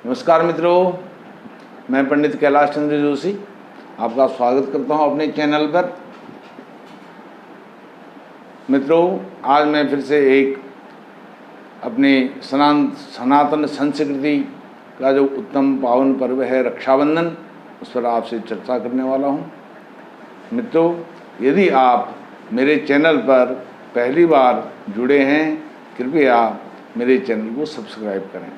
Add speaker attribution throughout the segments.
Speaker 1: नमस्कार मित्रों, मैं पंडित कैलाश चंद्र जोशी आपका स्वागत करता हूं अपने चैनल पर। मित्रों, आज मैं फिर से एक अपने सनातन संस्कृति का जो उत्तम पावन पर्व है रक्षाबंधन, उस पर आपसे चर्चा करने वाला हूं। मित्रों, यदि आप मेरे चैनल पर पहली बार जुड़े हैं, कृपया मेरे चैनल को सब्सक्राइब करें।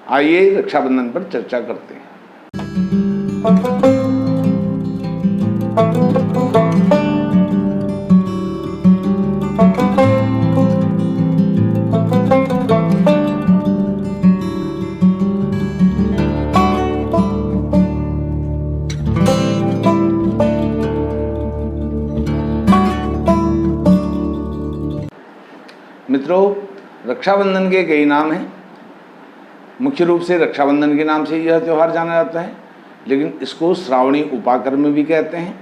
Speaker 1: आइए रक्षाबंधन पर चर्चा करते हैं। मित्रों, रक्षाबंधन के कई नाम हैं। मुख्य रूप से रक्षाबंधन के नाम से यह त्यौहार जाना जाता है, लेकिन इसको श्रावणी उपाकर्म भी कहते हैं।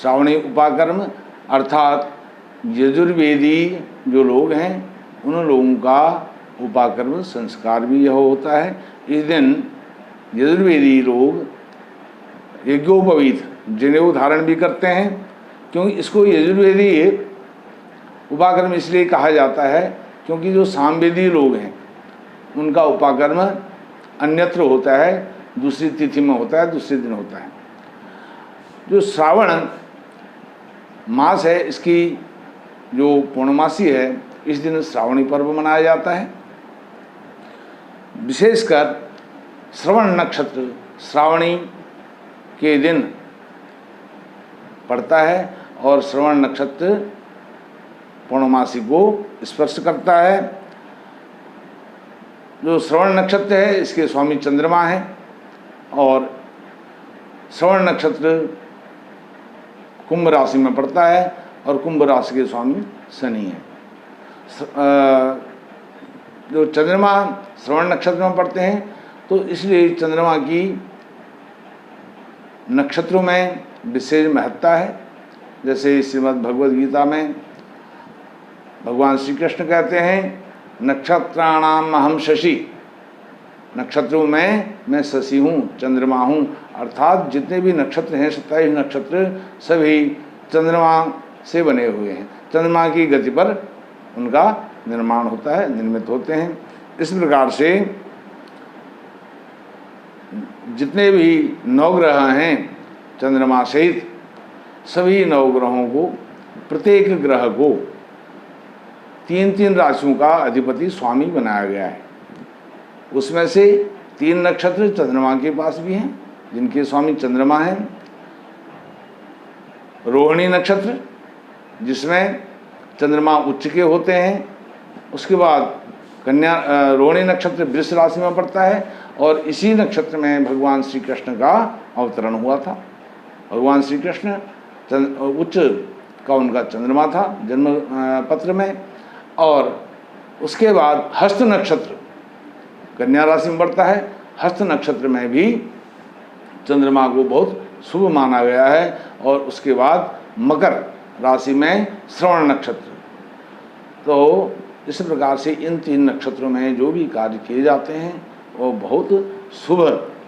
Speaker 1: श्रावणी उपाकर्म अर्थात यजुर्वेदी जो लोग हैं उन लोगों का उपाकर्म संस्कार भी यह होता है। इस दिन यजुर्वेदी लोग यज्ञोपवीत जनेऊ धारण भी करते हैं, क्योंकि इसको यजुर्वेदी उपाकर्म इसलिए कहा जाता है क्योंकि जो सामवेदी लोग हैं उनका उपाकर्म अन्यत्र होता है, दूसरी तिथि में होता है, दूसरे दिन होता है। जो श्रावण मास है, इसकी जो पूर्णमासी है, इस दिन श्रावणी पर्व मनाया जाता है। विशेषकर श्रवण नक्षत्र श्रावणी के दिन पड़ता है और श्रवण नक्षत्र पूर्णमासी को स्पर्श करता है। जो श्रवण नक्षत्र है इसके स्वामी चंद्रमा हैं और श्रवण नक्षत्र कुंभ राशि में पड़ता है और कुंभ राशि के स्वामी शनि हैं। जो चंद्रमा श्रवण नक्षत्र में पड़ते हैं तो इसलिए चंद्रमा की नक्षत्रों में विशेष महत्ता है। जैसे श्रीमद् भगवद गीता में भगवान श्री कृष्ण कहते हैं, नक्षत्राणाम अहम शशि, नक्षत्रों में मैं शशि हूँ, चंद्रमा हूँ। अर्थात जितने भी नक्षत्र हैं, 27 नक्षत्र सभी चंद्रमा से बने हुए हैं। चंद्रमा की गति पर उनका निर्माण होता है, निर्मित होते हैं। इस प्रकार से जितने भी नवग्रह हैं चंद्रमा सहित, सभी नवग्रहों को, प्रत्येक ग्रह को 3-3 राशियों का अधिपति स्वामी बनाया गया है। उसमें से 3 नक्षत्र चंद्रमा के पास भी हैं, जिनके स्वामी चंद्रमा हैं। रोहिणी नक्षत्र, जिसमें चंद्रमा उच्च के होते हैं। उसके बाद रोहिणी नक्षत्र वृष राशि में पड़ता है और इसी नक्षत्र में भगवान श्री कृष्ण का अवतरण हुआ था। भगवान श्री कृष्ण उच्च का उनका चंद्रमा था जन्म पत्र में। और उसके बाद हस्त नक्षत्र कन्या राशि में बढ़ता है। हस्त नक्षत्र में भी चंद्रमा को बहुत शुभ माना गया है। और उसके बाद मकर राशि में श्रवण नक्षत्र। तो इस प्रकार से इन 3 नक्षत्रों में जो भी कार्य किए जाते हैं वो बहुत शुभ,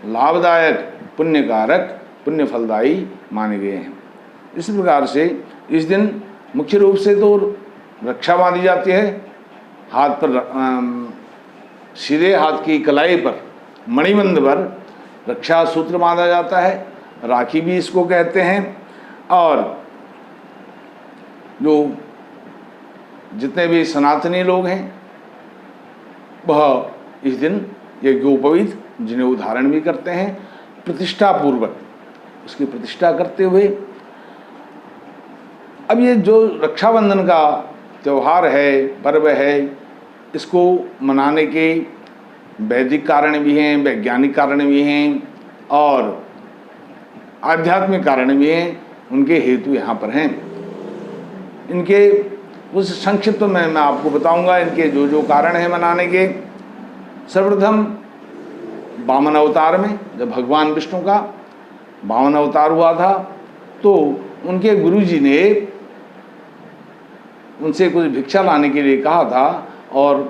Speaker 1: लाभदायक, पुण्यकारक, पुण्य फलदायी माने गए हैं। इस प्रकार से इस दिन मुख्य रूप से तो रक्षा बांधी जाती है। हाथ पर सीधे हाथ की कलाई पर मणिबंध पर रक्षा सूत्र बांधा जाता है, राखी भी इसको कहते हैं। और जो जितने भी सनातनी लोग हैं वह इस दिन यज्ञोपवीत जनेऊ धारण भी करते हैं, प्रतिष्ठा पूर्वक उसकी प्रतिष्ठा करते हुए। अब ये जो रक्षाबंधन का त्यौहार है, पर्व है, इसको मनाने के वैदिक कारण भी हैं, वैज्ञानिक कारण भी हैं और आध्यात्मिक कारण भी हैं। उनके हेतु यहाँ पर हैं। इनके उस संक्षिप्त में मैं आपको बताऊंगा इनके जो जो कारण हैं मनाने के। सर्वप्रथम वामन अवतार में जब भगवान विष्णु का वामन अवतार हुआ था तो उनके गुरुजी ने उनसे कुछ भिक्षा लाने के लिए कहा था और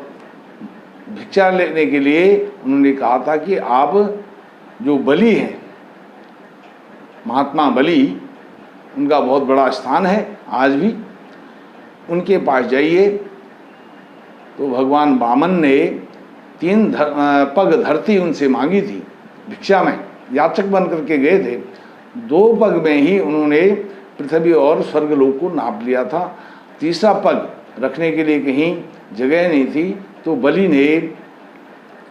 Speaker 1: भिक्षा लेने के लिए उन्होंने कहा था कि आप जो बलि हैं, महात्मा बलि, उनका बहुत बड़ा स्थान है आज भी, उनके पास जाइए। तो भगवान वामन ने 3 पग धरती उनसे मांगी थी भिक्षा में, याचक बन करके गए थे। 2 पग में ही उन्होंने पृथ्वी और स्वर्गलोक को नाप लिया था। तीसरा पग रखने के लिए कहीं जगह नहीं थी, तो बलि ने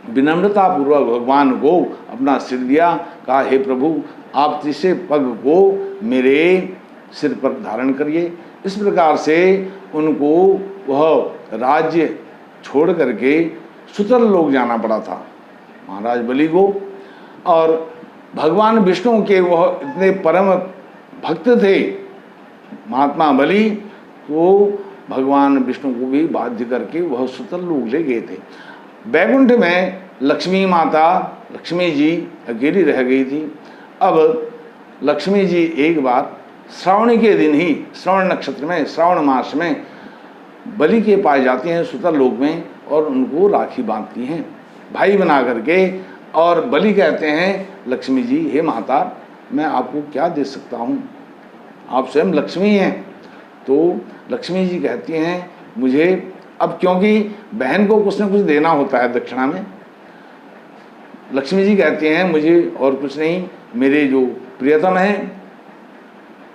Speaker 1: विनम्रतापूर्वक भगवान को अपना सिर दिया, कहा हे प्रभु आप तीसरे पग को मेरे सिर पर धारण करिए। इस प्रकार से उनको वह राज्य छोड़ करके सुतल लोक जाना पड़ा था महाराज बलि को। और भगवान विष्णु के वह इतने परम भक्त थे महात्मा बलि, तो भगवान विष्णु को भी बाध्य करके वह सुतल लोक ले गए थे। बैकुंठ में लक्ष्मी माता, लक्ष्मी जी अकेली रह गई थी। अब लक्ष्मी जी एक बार श्रावणी के दिन ही, श्रवण नक्षत्र में, श्रावण मास में बलि के पास जाती हैं सुतल लोक में और उनको राखी बांधती हैं भाई बना करके। और बलि कहते हैं लक्ष्मी जी, हे माता मैं आपको क्या दे सकता हूँ, आप स्वयं लक्ष्मी हैं। तो लक्ष्मी जी कहती हैं मुझे, अब क्योंकि बहन को कुछ न कुछ देना होता है दक्षिणा में, लक्ष्मी जी कहती हैं मुझे और कुछ नहीं, मेरे जो प्रियतम हैं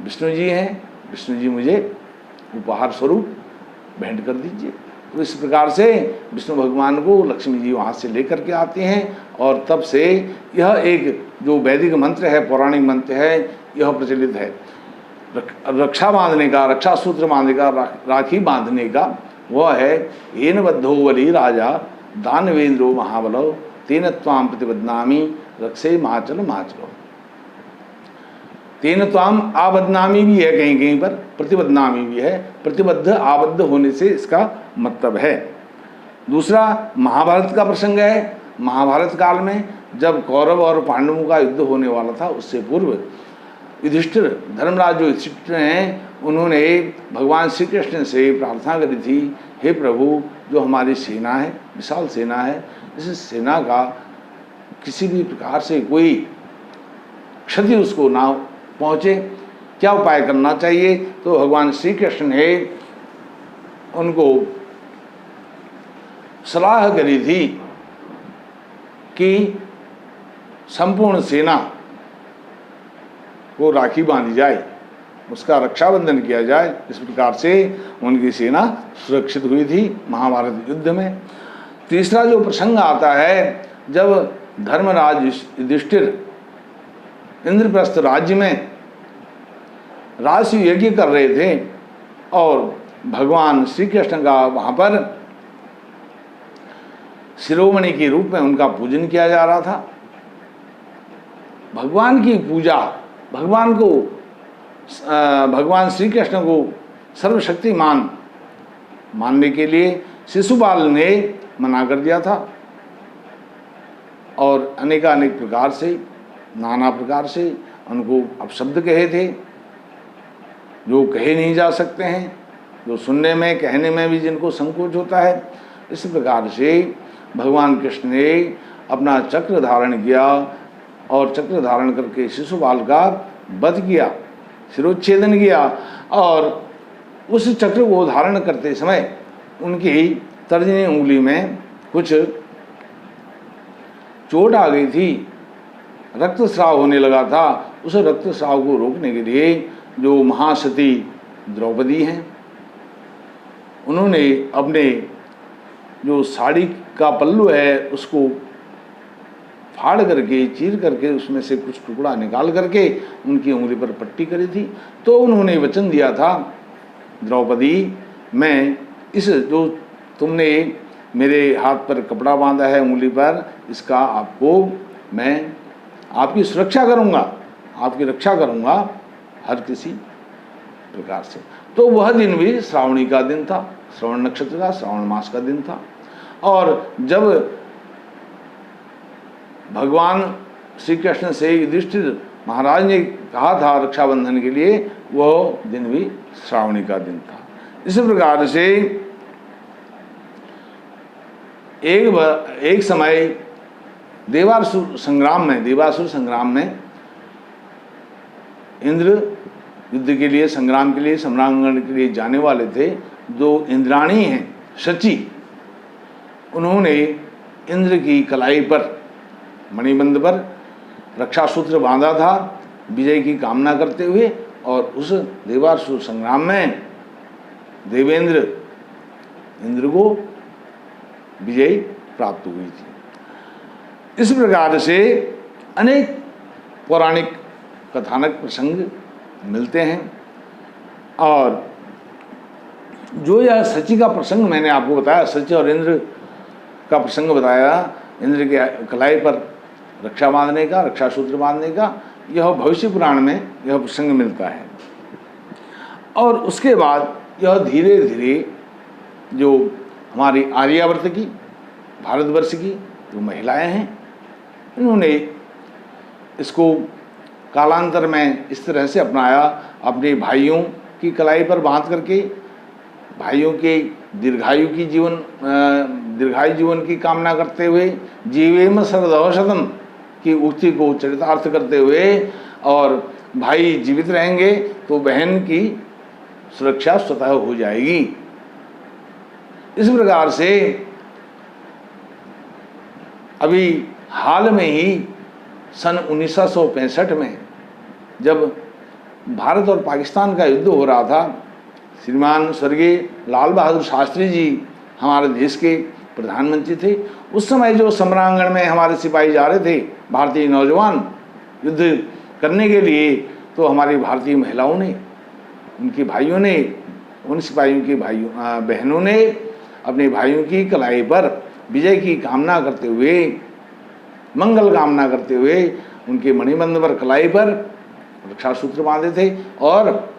Speaker 1: विष्णु जी हैं, विष्णु जी मुझे उपहार स्वरूप भेंट कर दीजिए। तो इस प्रकार से विष्णु भगवान को लक्ष्मी जी वहाँ से लेकर के आती हैं। और तब से यह एक जो वैदिक मंत्र है, पौराणिक मंत्र है, यह प्रचलित है। रक्षा बांधने का, रक्षा सूत्र बांधने का, राखी बांधने का वह है, येन बद्धो बलि राजा दानवेंद्रो महाबलो तेन त्वाम प्रतिबदनामी रक्षे माचल माचलो। तेन त्वाम आबदनामी भी है, कहीं कहीं पर प्रतिबदनामी भी है। प्रतिबद्ध, आबद्ध होने से इसका मतलब है। दूसरा महाभारत का प्रसंग है। महाभारत काल में जब कौरव और पांडवों का युद्ध होने वाला था, उससे पूर्व युधिष्ठिर, धर्मराज जो युधिष्ठिर हैं, उन्होंने भगवान श्री कृष्ण से प्रार्थना करी थी, हे प्रभु जो हमारी सेना है, विशाल सेना है, इस सेना का किसी भी प्रकार से कोई क्षति उसको ना पहुँचे, क्या उपाय करना चाहिए। तो भगवान श्री कृष्ण ने उनको सलाह करी थी कि संपूर्ण सेना को राखी बांधी जाए, उसका रक्षाबंधन किया जाए। इस प्रकार से उनकी सेना सुरक्षित हुई थी महाभारत युद्ध में। तीसरा जो प्रसंग आता है, जब धर्मराज युधिष्ठिर इंद्रप्रस्थ राज्य में राजसूय यज्ञ कर रहे थे और भगवान श्री कृष्ण का वहाँ पर शिरोमणि के रूप में उनका पूजन किया जा रहा था। भगवान की पूजा, भगवान को, भगवान श्री कृष्ण को सर्वशक्तिमान मानने के लिए शिशुपाल ने मना कर दिया था और अनेकानेक प्रकार से, नाना प्रकार से उनको अपशब्द कहे थे, जो कहे नहीं जा सकते हैं, जो सुनने में, कहने में भी जिनको संकोच होता है। इस प्रकार से भगवान कृष्ण ने अपना चक्र धारण किया और चक्र धारण करके शिशुपाल का वध किया, शिरोच्छेदन किया। और उस चक्र को धारण करते समय उनकी तर्जनी उंगली में कुछ चोट आ गई थी, रक्तस्राव होने लगा था। उस रक्तस्राव को रोकने के लिए जो महासती द्रौपदी हैं, उन्होंने अपने जो साड़ी का पल्लू है उसको फाड़ करके, चीर करके उसमें से कुछ टुकड़ा निकाल करके उनकी उंगली पर पट्टी करी थी। तो उन्होंने वचन दिया था, द्रौपदी मैं इस जो तुमने मेरे हाथ पर कपड़ा बांधा है उंगली पर, इसका आपको मैं आपकी सुरक्षा करूँगा, आपकी रक्षा करूँगा हर किसी प्रकार से। तो वह दिन भी श्रावणी का दिन था, श्रवण नक्षत्र का, श्रावण मास का दिन था। और जब भगवान श्री कृष्ण से युधिष्ठिर महाराज ने कहा था रक्षाबंधन के लिए, वह दिन भी श्रावणी का दिन था। इस प्रकार से एक समय देवासुर संग्राम में इंद्र युद्ध के लिए, संग्राम के लिए, सम्रांगण के लिए जाने वाले थे। जो इंद्राणी हैं शची, उन्होंने इंद्र की कलाई पर, मणिबंध पर रक्षा सूत्र बांधा था विजय की कामना करते हुए, और उस देवासुर संग्राम में देवेंद्र इंद्र को विजय प्राप्त हुई थी। इस प्रकार से अनेक पौराणिक कथानक प्रसंग मिलते हैं। और जो यह सची का प्रसंग मैंने आपको बताया, सची और इंद्र का प्रसंग बताया, इंद्र के कलाई पर रक्षा बांधने का, रक्षा सूत्र बांधने का, यह भविष्य पुराण में यह प्रसंग मिलता है। और उसके बाद यह धीरे धीरे जो हमारी आर्यावर्त की, भारतवर्ष की जो महिलाएं हैं, इन्होंने इसको कालांतर में इस तरह से अपनाया, अपने भाइयों की कलाई पर बांध करके भाइयों के दीर्घायु जीवन की कामना करते हुए, जीवेम शरदशतम की उक्ति को चरितार्थ करते हुए, और भाई जीवित रहेंगे तो बहन की सुरक्षा स्वतः हो जाएगी। इस प्रकार से अभी हाल में ही सन 1965 में जब भारत और पाकिस्तान का युद्ध हो रहा था, श्रीमान स्वर्गीय लाल बहादुर शास्त्री जी हमारे देश के प्रधानमंत्री थे। उस समय जो सम्रांगण में हमारे सिपाही जा रहे थे, भारतीय नौजवान युद्ध करने के लिए, तो हमारी भारतीय महिलाओं ने, उनके भाइयों ने, उन सिपाहियों की बहनों ने अपने भाइयों की कलाई पर विजय की कामना करते हुए, मंगल कामना करते हुए उनके मणिबंध पर, कलाई पर रक्षा सूत्र बांधे थे। और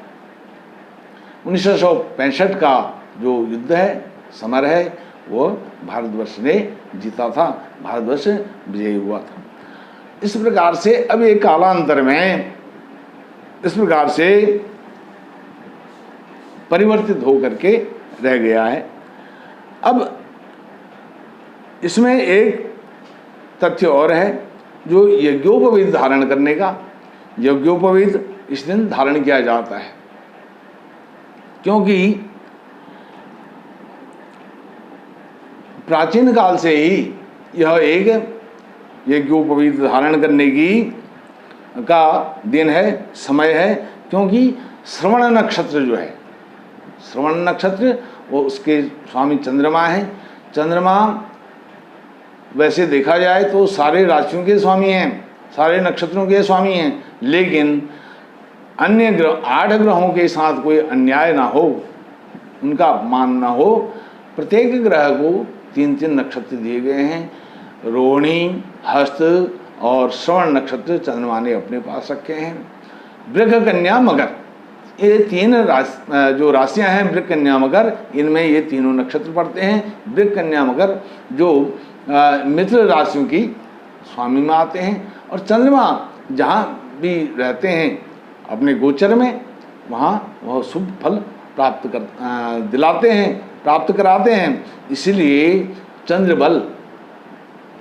Speaker 1: 1965 का जो युद्ध है, समर है, वो भारतवर्ष ने जीता था, भारतवर्ष विजयी हुआ था। इस प्रकार से अब एक कालांतर में इस प्रकार से परिवर्तित होकर के रह गया है। अब इसमें एक तथ्य और है, जो यज्ञोपवीत धारण करने का, यज्ञोपवीत इस दिन धारण किया जाता है, क्योंकि प्राचीन काल से ही यह एक यज्ञोपवीत धारण करने की का दिन है, समय है। क्योंकि श्रवण नक्षत्र जो है, श्रवण नक्षत्र वो उसके स्वामी चंद्रमा हैं। चंद्रमा वैसे देखा जाए तो सारे राशियों के स्वामी हैं, सारे नक्षत्रों के स्वामी हैं, लेकिन अन्य ग्रह 8 ग्रहों के साथ कोई अन्याय ना हो, उनका अपमान ना हो, प्रत्येक ग्रह को 3-3 नक्षत्र दिए गए हैं। रोहिणी, हस्त और श्रवण नक्षत्र चंद्रमा ने अपने पास रखे हैं। वृक, कन्या, मकर, ये 3 जो राशियां हैं, वृक, कन्या, मकर, इनमें ये तीनों नक्षत्र पड़ते हैं। वृक, कन्या, मकर जो मित्र राशियों की स्वामी में आते हैं। और चंद्रमा जहाँ भी रहते हैं अपने गोचर में, वहाँ वह शुभ फल प्राप्त कराते हैं। इसलिए चंद्रबल,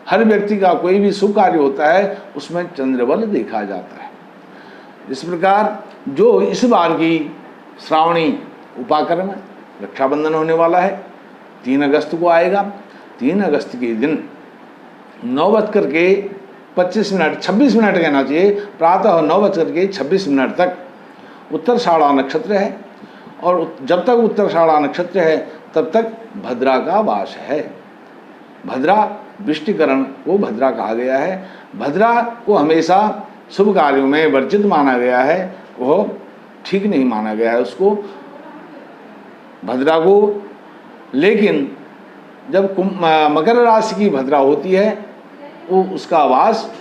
Speaker 1: हर व्यक्ति का कोई भी शुभ कार्य होता है उसमें चंद्रबल देखा जाता है। इस प्रकार जो इस बार की श्रावणी उपाकर्म रक्षाबंधन होने वाला है, 3 अगस्त को आएगा। 3 अगस्त के दिन 26 मिनट कहना चाहिए, प्रातः 9:26 तक उत्तराषाढ़ा नक्षत्र है। और जब तक उत्तराषाढ़ा नक्षत्र है तब तक भद्रा का वास है। भद्रा, वृष्टिकरण को भद्रा कहा गया है। भद्रा को हमेशा शुभ कार्यों में वर्जित माना गया है, वह ठीक नहीं माना गया है उसको, भद्रा को। लेकिन जब मकर राशि की भद्रा होती है, वो उसका वास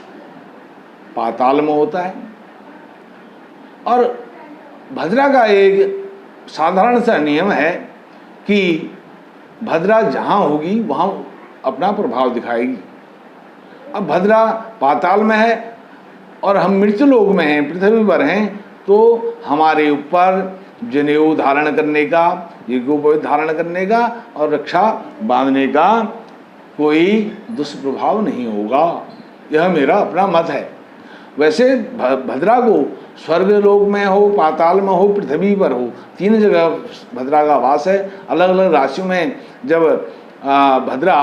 Speaker 1: पाताल में होता है। और भद्रा का एक साधारण सा नियम है कि भद्रा जहाँ होगी वहाँ अपना प्रभाव दिखाएगी। अब भद्रा पाताल में है और हम मृत्यु लोक में हैं, पृथ्वी पर हैं, तो हमारे ऊपर जनेऊ धारण करने का, यज्ञोपवीत धारण करने का और रक्षा बांधने का कोई दुष्प्रभाव नहीं होगा। यह मेरा अपना मत है। वैसे भद्रा को स्वर्गलोक में हो, पाताल में हो, पृथ्वी पर हो, 3 जगह भद्रा का वास है। अलग अलग राशियों में जब भद्रा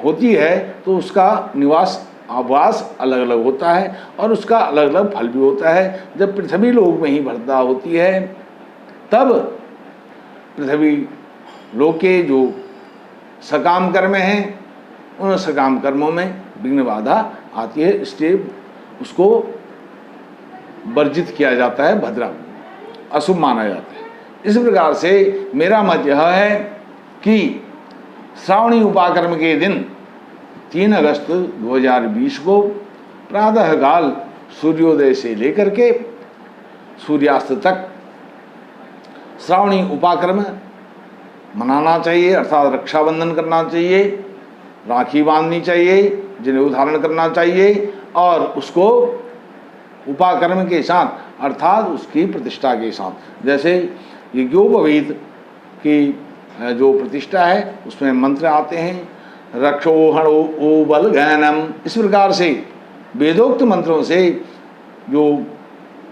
Speaker 1: होती है तो उसका निवास आवास अलग अलग होता है और उसका अलग अलग फल भी होता है। जब पृथ्वी लोक में ही भद्रा होती है तब पृथ्वी लोक के जो सकाम कर्म हैं उन सकाम कर्मों में विघ्न बाधा आती है, इसलिए उसको वर्जित किया जाता है, भद्रा अशुभ माना जाता है। इस प्रकार से मेरा मत यह है कि श्रावणी उपाकर्म के दिन 3 अगस्त 2020 को प्रातः काल सूर्योदय से लेकर के सूर्यास्त तक श्रावणी उपाकर्म मनाना चाहिए, अर्थात रक्षाबंधन करना चाहिए, राखी बांधनी चाहिए, जनेऊ धारण करना चाहिए और उसको उपाकर्म के साथ अर्थात उसकी प्रतिष्ठा के साथ, जैसे यज्ञोपवीत की जो प्रतिष्ठा है उसमें मंत्र आते हैं, रक्षोहण ओ बल गहनम, इस प्रकार से वेदोक्त मंत्रों से जो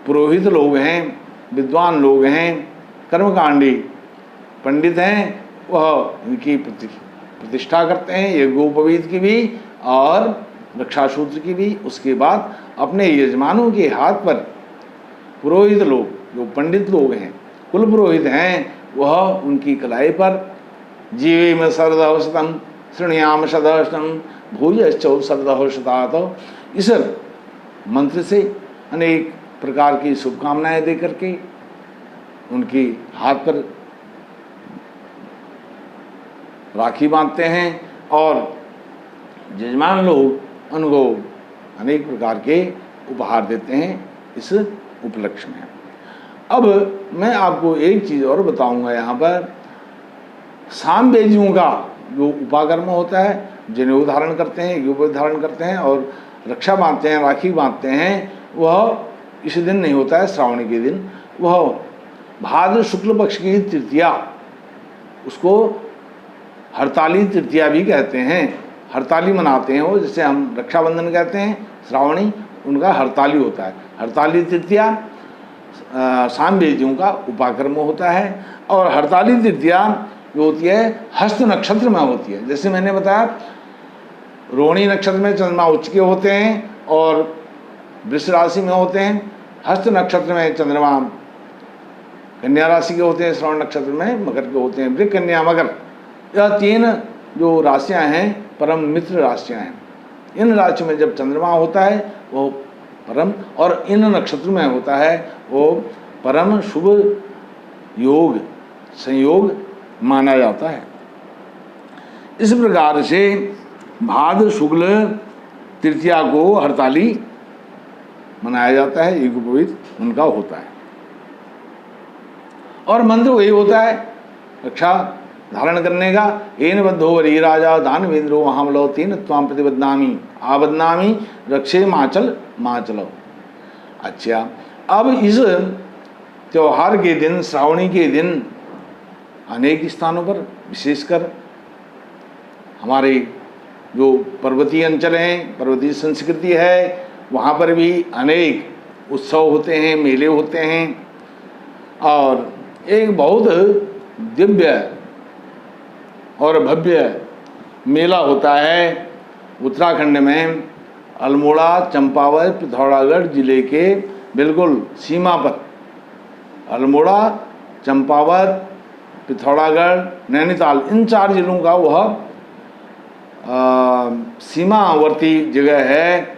Speaker 1: पुरोहित लोग हैं, विद्वान लोग हैं, कर्मकांडी पंडित हैं, वह उनकी प्रतिष्ठा करते हैं, यज्ञोपवीत की भी और रक्षासूत्र की भी। उसके बाद अपने यजमानों के हाथ पर पुरोहित लोग, जो पंडित लोग हैं, कुल पुरोहित हैं, वह उनकी कलाई पर जीवेम सरदहशतम श्रृणयाम सदहशतम भूयश्चौ सरदहशतात, इस मंत्र से अनेक प्रकार की शुभकामनाएं दे करके उनकी हाथ पर राखी बांधते हैं और यजमान लोग उनको अनेक प्रकार के उपहार देते हैं इस उपलक्ष्य में। अब मैं आपको एक चीज़ और बताऊंगा, यहाँ पर सामवेदियों का जो उपाकर्म होता है, जनेऊ धारण करते हैं, यज्ञोपवीत धारण करते हैं और रक्षा बांधते हैं, राखी बांधते हैं, वह इस दिन नहीं होता है, श्रावणी के दिन। वह भाद्र शुक्ल पक्ष की तृतीया, उसको हरताली तृतीया भी कहते हैं, हरताली मनाते हैं वो, जिसे हम रक्षाबंधन कहते हैं, श्रावणी उनका हरताली होता है। हरताली तृतीया सामवेदियों का उपाकर्म होता है और हरताली तृतीया जो होती है हस्त नक्षत्र में होती है। जैसे मैंने बताया रोहिणी नक्षत्र में चंद्रमा उच्च के होते हैं और वृष राशि में होते हैं, हस्त नक्षत्र में चंद्रमा कन्या राशि के होते हैं, श्रवण नक्षत्र में मकर के होते हैं, वृक कन्या मकर, यह 3 जो राशियां हैं परम मित्र राशियां हैं। इन राशियों में जब चंद्रमा होता है वो परम, और इन नक्षत्र में होता है वो परम शुभ योग संयोग माना जाता है। इस प्रकार से भाद्र शुक्ल तृतीया को हरताली मनाया जाता है, यज्ञोपवीत उनका होता है और मंत्र वही होता है रक्षा धारण करने का। एन बद्धो वरी राजा दानवेंद्रो महाबलो तेन त्वाम प्रतिबदनामी आबदनामी रक्षे माचल माचलो। अच्छा, अब इस त्योहार के दिन, श्रावणी के दिन, अनेक स्थानों पर, विशेषकर हमारे जो पर्वतीय अंचल हैं, पर्वतीय संस्कृति है, वहाँ पर भी अनेक उत्सव होते हैं, मेले होते हैं और एक बहुत दिव्य और भव्य मेला होता है उत्तराखंड में, अल्मोड़ा, चंपावत, पिथौरागढ़ जिले के बिल्कुल सीमा पर, अल्मोड़ा, चंपावत, पिथौरागढ़, नैनीताल, इन 4 जिलों का वह सीमावर्ती जगह है।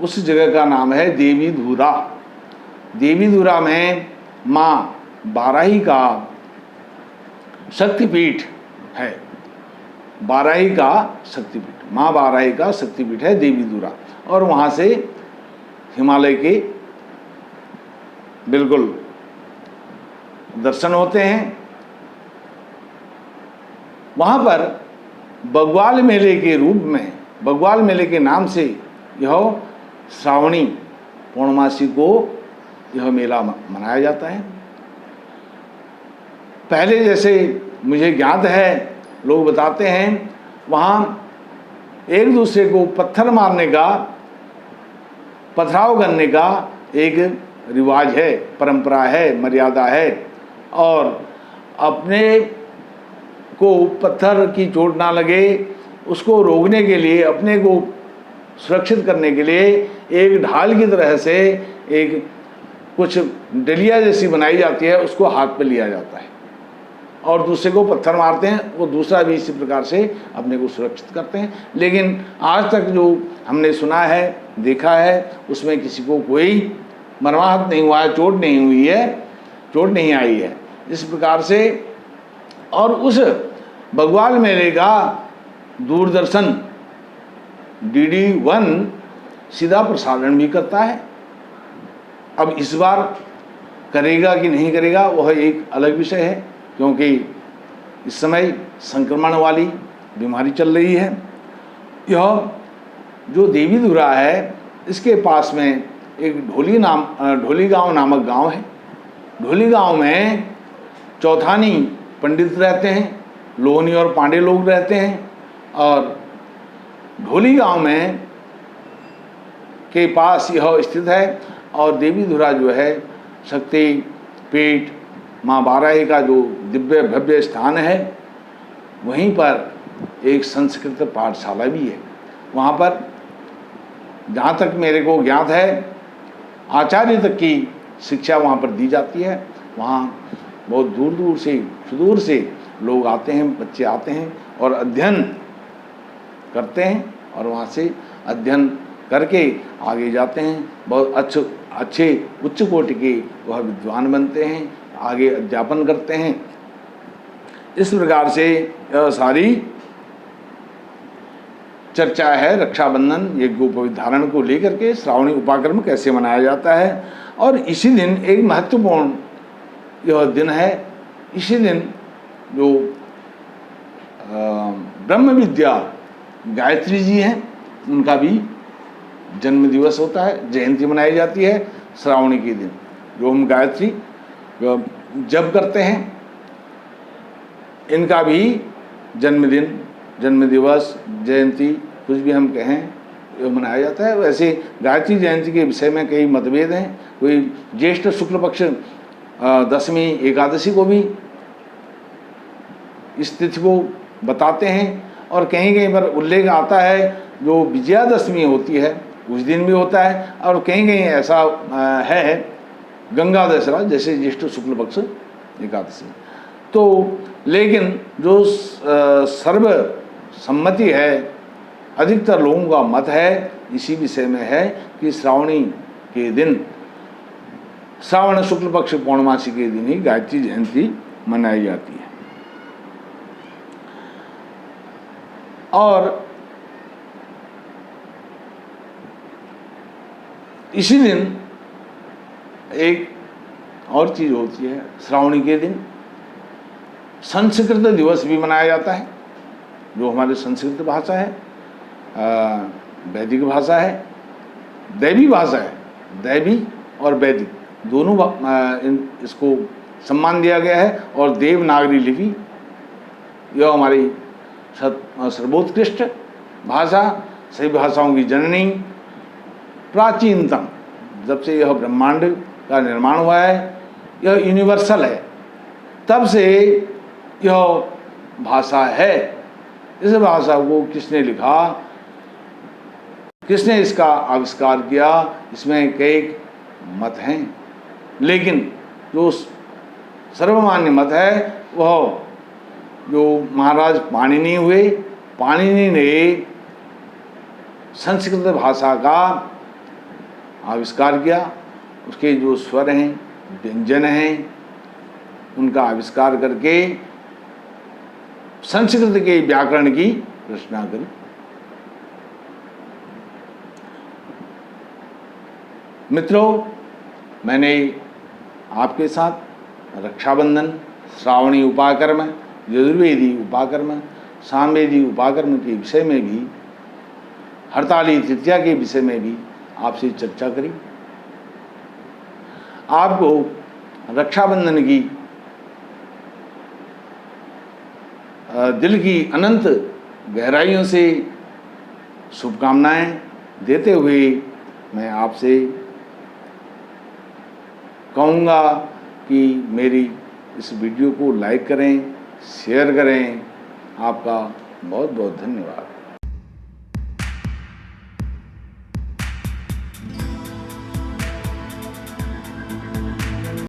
Speaker 1: उस जगह का नाम है देवी धुरा। देवी धुरा में माँ बाराही का शक्तिपीठ है, बाराही का शक्तिपीठ, माँ बाराही का शक्तिपीठ है देवी धुरा, और वहाँ से हिमालय के बिल्कुल दर्शन होते हैं। वहाँ पर बग्वाल मेले के रूप में, बग्वाल मेले के नाम से यह श्रावणी पूर्णमासी को यह मेला मनाया जाता है। पहले जैसे मुझे ज्ञात है, लोग बताते हैं वहाँ एक दूसरे को पत्थर मारने का, पथराव करने का एक रिवाज है, परंपरा है, मर्यादा है। और अपने को पत्थर की चोट ना लगे उसको रोकने के लिए, अपने को सुरक्षित करने के लिए एक ढाल की तरह से एक कुछ डलिया जैसी बनाई जाती है, उसको हाथ पे लिया जाता है और दूसरे को पत्थर मारते हैं, वो दूसरा भी इसी प्रकार से अपने को सुरक्षित करते हैं। लेकिन आज तक जो हमने सुना है, देखा है, उसमें किसी को कोई मरमाहत नहीं हुआ है, चोट नहीं हुई है, चोट नहीं आई है इस प्रकार से। और उस बग्वाल मेले का दूरदर्शन DD1 सीधा प्रसारण भी करता है। अब इस बार करेगा कि नहीं करेगा वह एक अलग विषय है, क्योंकि इस समय संक्रमण वाली बीमारी चल रही है। यह जो देवी धुरा है, इसके पास में एक ढोली गांव नामक गांव है। ढोली गांव में चौथानी पंडित रहते हैं, लोहनी और पांडे लोग रहते हैं। और ढोली गांव में के पास यह स्थित है। और देवी धुरा जो है शक्ति पीठ माँ बाराही का जो दिव्य भव्य स्थान है, वहीं पर एक संस्कृत पाठशाला भी है। वहाँ पर जहाँ तक मेरे को ज्ञात है, आचार्य तक की शिक्षा वहाँ पर दी जाती है। वहाँ बहुत दूर दूर से, सुदूर से लोग आते हैं, बच्चे आते हैं और अध्ययन करते हैं और वहाँ से अध्ययन करके आगे जाते हैं। बहुत अच्छे उच्च कोटि के वह विद्वान बनते हैं, आगे अध्यापन करते हैं। इस प्रकार से यह सारी चर्चा है रक्षाबंधन यज्ञोपवीत धारण को लेकर के, श्रावणी उपाकर्म कैसे मनाया जाता है। और इसी दिन एक महत्वपूर्ण यह दिन है। इसी दिन जो ब्रह्म विद्या गायत्री जी हैं, उनका भी जन्म दिवस होता है, जयंती मनाई जाती है श्रावणी के दिन। जो हम गायत्री जप करते हैं, इनका भी जन्मदिन, जन्म दिवस, जयंती कुछ भी हम कहें मनाया जाता है। वैसे गायत्री जयंती के विषय में कई मतभेद हैं। कोई ज्येष्ठ शुक्ल पक्ष दशमी एकादशी को भी इस तिथि को बताते हैं। और कहीं कहीं पर उल्लेख आता है जो विजयादशमी होती है उस दिन भी होता है। और कहीं कहीं ऐसा है गंगा दशहरा, जैसे ज्येष्ठ शुक्ल पक्ष एकादशी। तो लेकिन जो सर्वसम्मति है, अधिकतर लोगों का मत है इसी विषय में है कि श्रावणी के दिन, श्रावण शुक्ल पक्ष पौर्णमासी के दिन ही गायत्री जयंती मनाई जाती है। और इसी दिन एक और चीज़ होती है, श्रावणी के दिन संस्कृत दिवस भी मनाया जाता है। जो हमारी संस्कृत भाषा है, वैदिक भाषा है, दैवी भाषा है, दैवी और वैदिक दोनों इसको सम्मान दिया गया है। और देवनागरी लिपि यह हमारी सर्वोत्कृष्ट भाषा, सभी भाषाओं की जननी, प्राचीनतम, जब से यह ब्रह्मांड का निर्माण हुआ है, यह यूनिवर्सल है, तब से यह भाषा है। इस भाषा को किसने लिखा, किसने इसका आविष्कार किया, इसमें कई मत हैं। लेकिन जो सर्वमान्य मत है वह जो महाराज पाणिनि हुए, पाणिनि ने संस्कृत भाषा का आविष्कार किया। उसके जो स्वर हैं, व्यंजन हैं, उनका आविष्कार करके संस्कृत के व्याकरण की रचना करी। मित्रों, मैंने आपके साथ रक्षाबंधन, श्रावणी उपाकर्म, यजुर्वेदी उपाकर्म, सामवेदी उपाकर्म के विषय में भी, हरताली तृतीया के विषय में भी आपसे चर्चा करी। आपको रक्षाबंधन की दिल की अनंत गहराइयों से शुभकामनाएं देते हुए मैं आपसे कहूँगा कि मेरी इस वीडियो को लाइक करें, शेयर करें। आपका बहुत बहुत धन्यवाद।